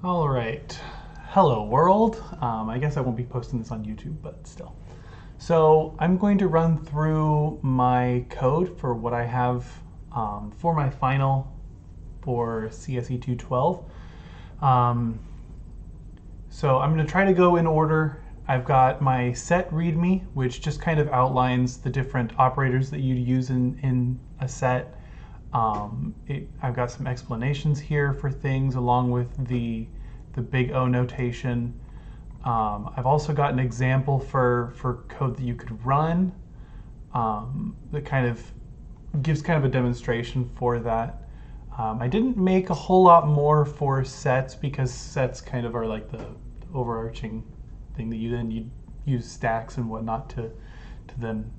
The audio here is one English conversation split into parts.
All right. Hello, world. I guess I won't be posting this on YouTube, but still. So I'm going to run through my code for what I have for my final for CSE 212. Um, so I'm going to try to go in order. I've got my set README, which just kind of outlines the different operators that you'd use in a set. I've got some explanations here for things along with the big O notation. I've also got an example for code that you could run that kind of gives kind of a demonstration for that. I didn't make a whole lot more for sets because sets kind of are like the overarching thing that you use stacks and whatnot to then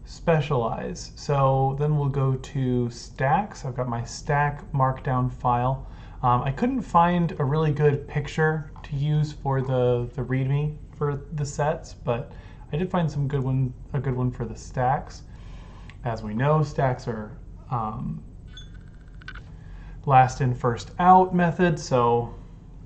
specialize. So then we'll go to stacks. I've got my stack markdown file. I couldn't find a really good picture to use for the README for the sets, but I did find a good one for the stacks. As we know, stacks are last in, first out method. So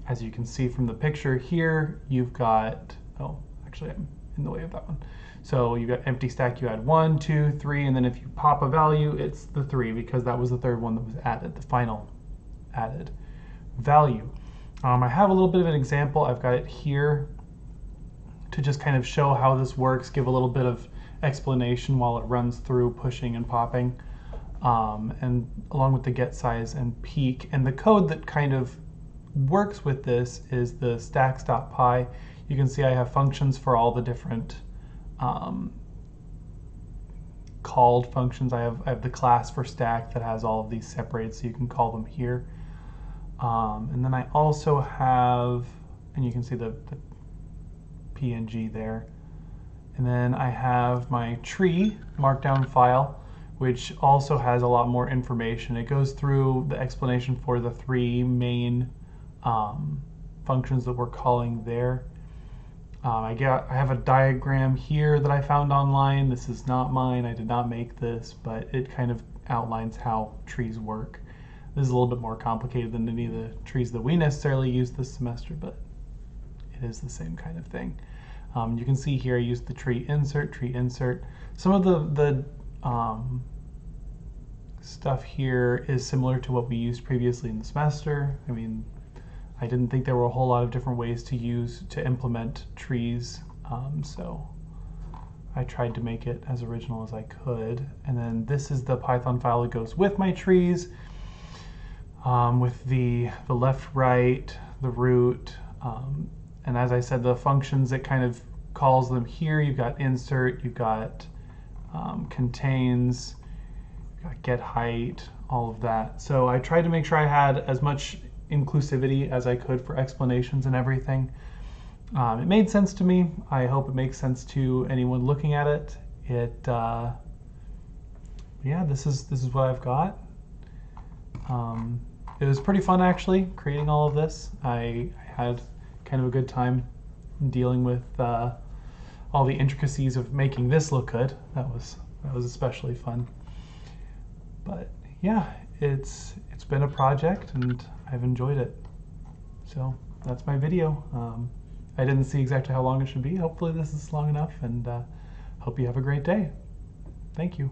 as you can see from the picture here, you've got, oh, actually I'm in the way of that one. So you've got empty stack, you add 1, 2, 3, and then if you pop a value, it's the 3 because that was the third one that was added, the final added value. I have a little bit of an example. I've got it here to just kind of show how this works, give a little bit of explanation while it runs through pushing and popping, and along with the get size and peak. And the code that kind of works with this is the stacks.py. You can see I have functions for all the different called functions. I have the class for stack that has all of these separated, so you can call them here. And then I also have, and you can see the PNG there. And then I have my tree markdown file, which also has a lot more information. It goes through the explanation for the 3 main functions that we're calling there. I have a diagram here that I found online. This is not mine. I did not make this, but it kind of outlines how trees work. This is a little bit more complicated than any of the trees that we necessarily use this semester, but it is the same kind of thing. You can see here I used the tree insert. Some of the stuff here is similar to what we used previously in the semester. I mean, I didn't think there were a whole lot of different ways to implement trees, so I tried to make it as original as I could. And then this is the Python file that goes with my trees, with the left, right, the root, and as I said, the functions it kind of calls them here. You've got insert, you've got contains, you've got get height, all of that. So I tried to make sure I had as much inclusivity as I could for explanations and everything. It made sense to me. I hope it makes sense to anyone looking at it. Yeah, this is what I've got. It was pretty fun actually creating all of this. I had kind of a good time dealing with all the intricacies of making this look good. That was especially fun. But yeah, it's been a project and I've enjoyed it. So that's my video. I didn't see exactly how long it should be. Hopefully this is long enough, and hope you have a great day. Thank you.